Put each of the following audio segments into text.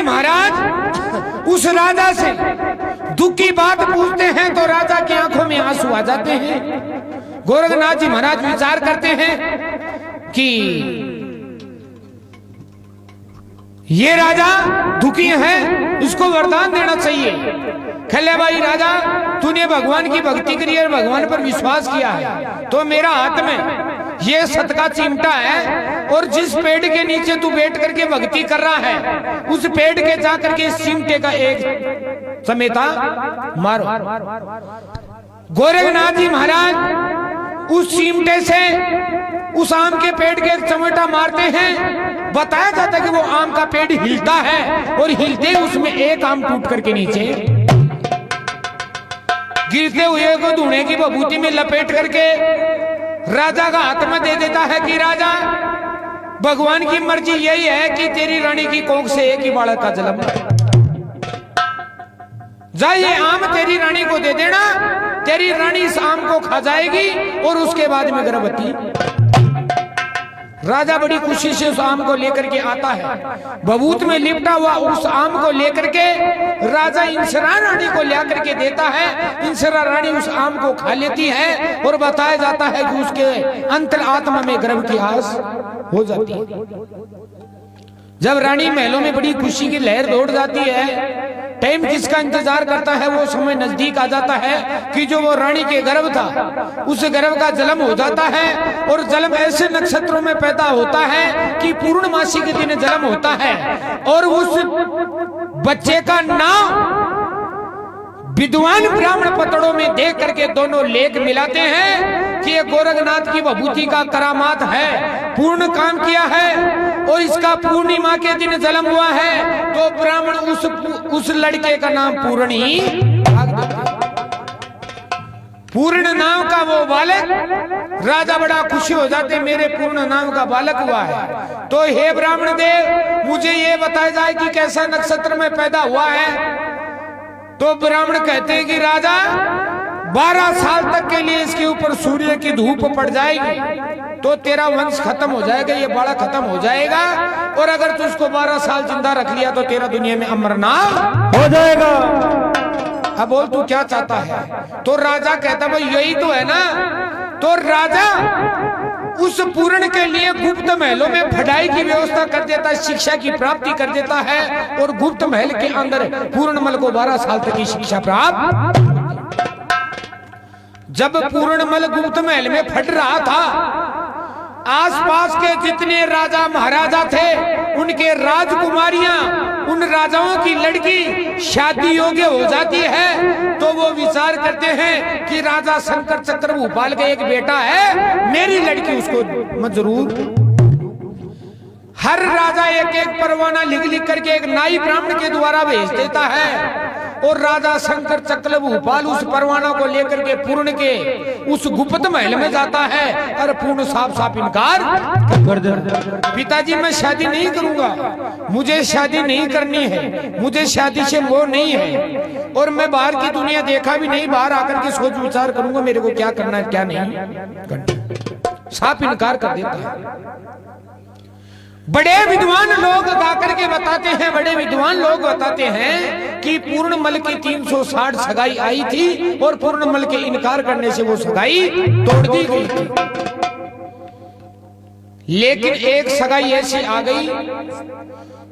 जी महाराज उस राजा से दुख की बात पूछते हैं तो राजा की आंखों में आंसू आ जाते हैं। गोरखनाथ जी महाराज विचार करते हैं कि ये राजा दुखी है, इसको वरदान देना चाहिए। खल्ले भाई राजा, तूने भगवान की भक्ति करी और भगवान पर विश्वास किया है, तो मेरा हाथ में ये सत का चिमटा है और जिस पेड़ के नीचे तू बैठ करके भक्ति कर रहा है उस पेड़ के जा करके इस चिमटे का एक समेता मारो। गोरखनाथ जी महाराज उस चिमटे से उस आम के पेड़ के एक चमेटा मारते हैं। बताया जाता है कि वो आम का पेड़ हिलता है और हिलते उसमें एक आम टूट करके नीचे गिरते हुए को धुने की बबूती में लपेट करके राजा का हाथ में दे देता है कि राजा, भगवान की मर्जी यही है कि तेरी रानी की कोख से एक ही बालक का जन्म जा, ये आम तेरी रानी को दे देना, तेरी रानी इस आम को खा जाएगी और उसके बाद में गर्भवती। राजा बड़ी खुशी से उस आम को लेकर के आता है। बबूत में लिपटा हुआ उस आम को लेकर के राजा इंसरा रानी को ले करके देता है। इंसरा रानी उस आम को खा लेती है और बताया जाता है कि उसके अंतर आत्मा में गर्भ की आस हो जाती है। जब रानी महलों में बड़ी खुशी की लहर दौड़ जाती है, टाइम किसका इंतजार करता है, वो समय नजदीक आ जाता है कि जो वो रानी के गर्भ था उस गर्भ का जन्म हो जाता है। और जन्म ऐसे नक्षत्रों में पैदा होता है कि पूर्णमासी के दिन जन्म होता है और उस बच्चे का नाम विद्वान ब्राह्मण पतड़ों में देख करके दोनों लेख मिलाते हैं कि ये गोरखनाथ की विभूति का करामात है, पूर्ण काम किया है और इसका पूर्णिमा के दिन जन्म हुआ है। तो ब्राह्मण उस लड़के का नाम पूर्णी, पूर्ण नाम का वो बालक। राजा बड़ा खुशी हो जाते, मेरे पूर्ण नाम का बालक हुआ है। तो हे ब्राह्मण देव, मुझे ये बताया जाए कि कैसा नक्षत्र में पैदा हुआ है। तो ब्राह्मण कहते हैं कि राजा 12 साल तक के लिए इसके ऊपर सूर्य की धूप पड़ जाएगी तो तेरा वंश खत्म हो जाएगा, ये बाड़ा खत्म हो जाएगा। और अगर तू उसको 12 साल जिंदा रख लिया तो तेरा दुनिया में अमर नाम हो जाएगा। अब बोल तू क्या चाहता है? तो राजा कहता भाई यही तो है ना। तो राजा उस पूर्ण के लिए गुप्त महलों में पढ़ाई की व्यवस्था कर देता है, शिक्षा की प्राप्ति कर देता है और गुप्त महल के अंदर पूर्णमल को 12 साल तक की शिक्षा प्राप्त। जब पूर्णमल गुप्त महल में फट रहा था, आसपास के जितने राजा महाराजा थे उनके राजकुमारियां, उन राजाओं की लड़की शादी योग्य हो जाती है तो वो विचार करते हैं कि राजा शंकर चक्र भूपाल का एक बेटा है, मेरी लड़की उसको जरूर। हर राजा एक एक परवाना लिख लिख करके एक नाई ब्राह्मण के द्वारा भेज देता है और राजा शंकर चक्र भूपाल उस परवाना को लेकर के पूर्ण के उस गुप्त महल में जाता है और पूर्ण साफ साफ इनकार कर देता। पिताजी मैं शादी नहीं करूंगा, मुझे शादी नहीं करनी है, मुझे शादी से मोह नहीं है और मैं बाहर की दुनिया देखा भी नहीं, बाहर आकर के सोच विचार करूंगा मेरे को क्या करना है क्या नहीं, साफ इनकार कर देता है। बड़े विद्वान लोग गाकर के बताते हैं, बड़े विद्वान लोग बताते हैं कि पूर्णमल की 360 सगाई आई थी और पूर्णमल के इनकार करने से वो सगाई तोड़ दी गई थी। लेकिन एक सगाई ऐसी आ गई,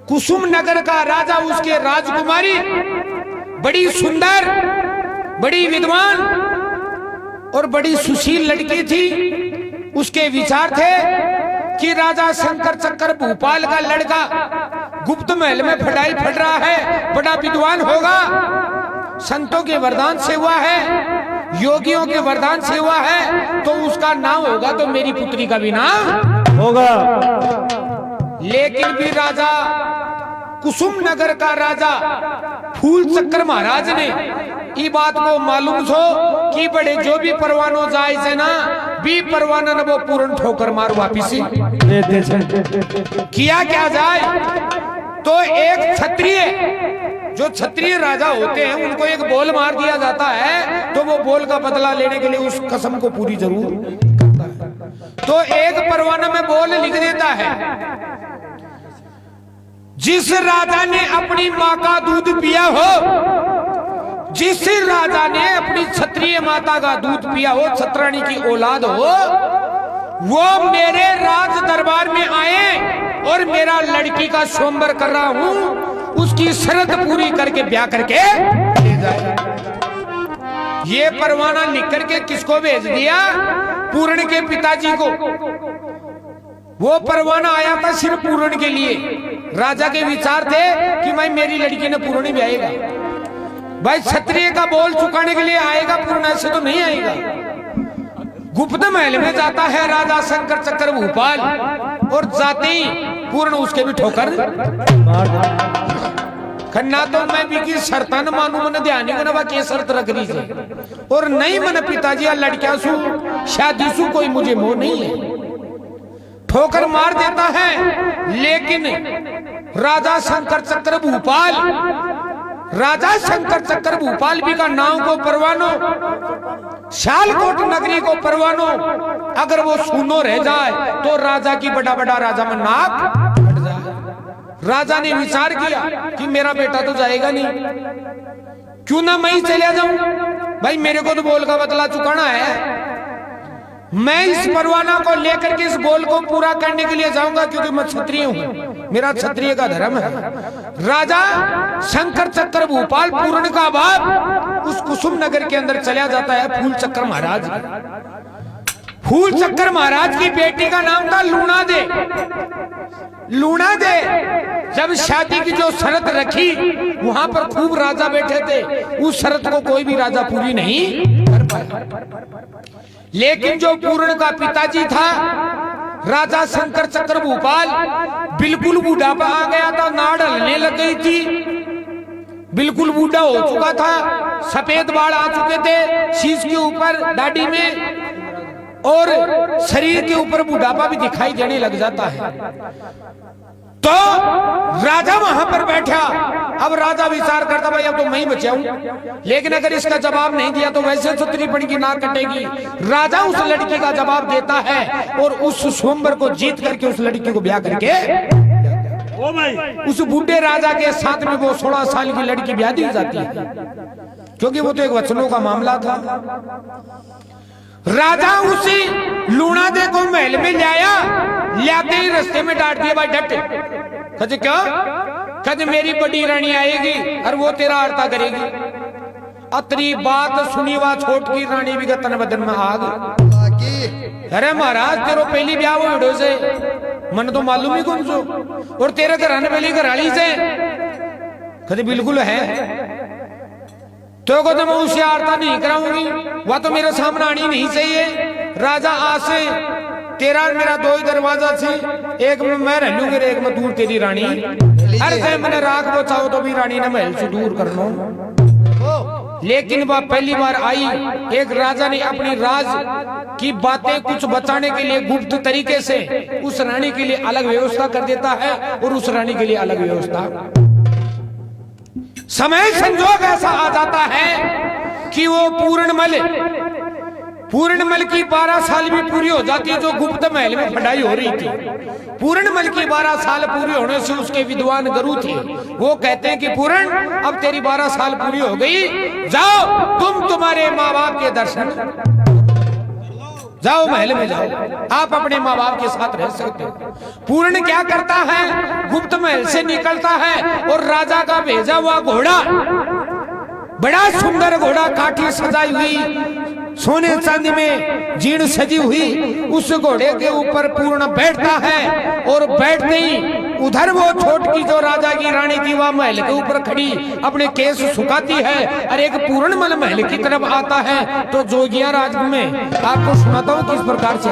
कुसुम नगर का राजा, उसके राजकुमारी बड़ी सुंदर, बड़ी विद्वान और बड़ी सुशील लड़की थी। उसके विचार थे कि राजा शंकर चक्र भूपाल का लड़का गुप्त महल में पढ़ाई पढ़ रहा है, बड़ा विद्वान होगा, संतों के वरदान से हुआ है, योगियों के वरदान से हुआ है, तो उसका नाम होगा तो मेरी पुत्री का भी नाम होगा। लेकिन भी राजा कुसुम नगर का राजा फूल चक्र महाराज ने ये बात को मालूम छो कि बड़े जो भी परवानो जाए से ना भी परवाना न वो पूर्ण ठोकर मार वापिस किया क्या जाए। तो एक क्षत्रिय, जो क्षत्रिय राजा होते हैं उनको एक बोल मार दिया जाता है तो वो बोल का बदला लेने के लिए उस कसम को पूरी जरूर करता है। तो एक परवाना में बोल लिख देता है, जिस राजा ने अपनी माँ का दूध पिया हो, जिस राजा ने अपनी क्षत्रिय माता का दूध पिया हो, छत्राणी की औलाद हो, वो मेरे राज दरबार में आए और मेरा लड़की का स्वयंवर कर रहा हूं, उसकी शर्त पूरी करके ब्याह करके ले जाए। ये परवाना लिख करके किसको भेज दिया? पूर्ण के पिताजी को। वो परवाना आया था सिर्फ पूर्ण के लिए। राजा के विचार थे कि भाई मेरी लड़की ने पूर्ण ही ब्याहेगा, भाई क्षत्रिय का बोल चुकाने के लिए आएगा, पूर्ण ऐसे तो नहीं आएगा। गुप्त महल में जाता है राजा शंकर चक्र भूपाल, और जाते ही पूर्ण उसके भी ठोकर खन्ना। तो मैं भी की शर्ता न मानू, मन ध्यान नहीं करना के शर्त रख रही थी, और नहीं मन पिताजी लड़किया सु शादी सु कोई मुझे मोह नहीं है, ठोकर मार देता है। लेकिन राजा शंकर चक्र भूपाल, राजा शंकर चक्र भूपाल भी का नाम को परवानो, शालकोट नगरी को परवानो, अगर वो सुनो रह जाए तो राजा की बड़ा बड़ा राजा में नाक हट जाए। राजा ने विचार किया कि मेरा बेटा तो जाएगा नहीं, क्यों ना मैं ही चले जाऊं, भाई मेरे को तो बोल का बदला चुकाना है, मैं इस परवाना को लेकर के इस बोल को पूरा करने के लिए जाऊंगा, क्योंकि मैं क्षत्रिय हूं, मेरा क्षत्रिय का धर्म है। राजा शंकर चक्र भूपाल पूर्ण का बाप उस कुसुम नगर के अंदर चला जाता है फूल चक्र महाराज। फूल चक्र महाराज की बेटी का नाम था लूणा दे। लूणा दे जब शादी की जो शर्त रखी, वहां पर खूब राजा बैठे थे, उस शर्त को कोई भी राजा पूरी नहीं कर पाया। लेकिन जो पूर्ण का पिताजी था राजा शंकर चक्र भूपाल, बिल्कुल बूढ़ापा आ गया था, नाड़ हलने लग गई थी, बिल्कुल बूढ़ा हो चुका था, सफेद बाल आ चुके थे शीश के ऊपर, दाढ़ी में, और शरीर के ऊपर बूढ़ापा भी दिखाई देने लग जाता है। तो राजा वहां पर बैठा। अब राजा विचार करता भाई अब तो मैं ही बचाऊं, लेकिन अगर इसका जवाब नहीं दिया तो वैसे छत्रीपण की नाक कटेगी। राजा उस लड़की का जवाब देता है और उस स्वयंवर को जीत करके उस लड़की को ब्याह करके उस बूढ़े राजा के साथ में वो 16 साल की लड़की ब्याह दी जाती है, क्योंकि वो तो एक वचनों का मामला था। राजा उसी लूणा दे को महल में लाया, लाते ही रास्ते में डांट दिया, भाई डट। कहते क्या? कहते मेरी बड़ी रानी आएगी और वो तेरा आरता करेगी। अतरी बात सुनी वा छोट की रानी भी तन बदन में आग। अरे महाराज तेरो पहली ब्याह वो वीडियो से मन तो मालूम ही कौन सो, और तेरे घर पहली घराली से। कहते बिल्कुल है। तो को तो मैं उसे आरता नहीं कराऊंगी, वह तो मेरे सामने आनी नहीं चाहिए। राजा आज से तेरा मेरा दो ही दरवाजा से, एक में मैं रह लूंगी, एक में दूर तेरी रानी। अरे से मैंने राख बचाओ तो भी रानी ने महल से दूर कर लो। लेकिन वह पहली बार आई, एक राजा ने अपनी राज की बातें कुछ बचाने के लिए गुप्त तरीके से उस रानी के लिए अलग व्यवस्था कर देता है, और उस रानी के लिए अलग व्यवस्था। समय संजोग ऐसा आ जाता है कि वो पूर्णमल की 12 साल भी पूरी हो जाती है, जो गुप्त महल में पढ़ाई हो रही थी। पूर्णमल की 12 साल पूरी होने से उसके विद्वान गुरु थे, वो कहते हैं कि पूर्ण अब तेरी 12 साल पूरी हो गई, जाओ तुम तुम्हारे माँ बाप के दर्शन, जाओ महल में जाओ, आप अपने माँ बाप के साथ रह सकते हो। पूर्ण क्या करता है? गुप्त महल से निकलता है और राजा का भेजा हुआ घोड़ा, बड़ा सुंदर घोड़ा, काठी सजाई हुई, सोने चांदी में जीर्ण सजी हुई, उस घोड़े के ऊपर पूर्ण बैठता है। और बैठते ही उधर वो छोटकी जो राजा की रानी थी वह महल के ऊपर खड़ी अपने केस सुखाती है, और एक पूर्णमल महल की तरफ आता है। तो जोगिया राज में आपको सुनाता हूँ किस प्रकार से।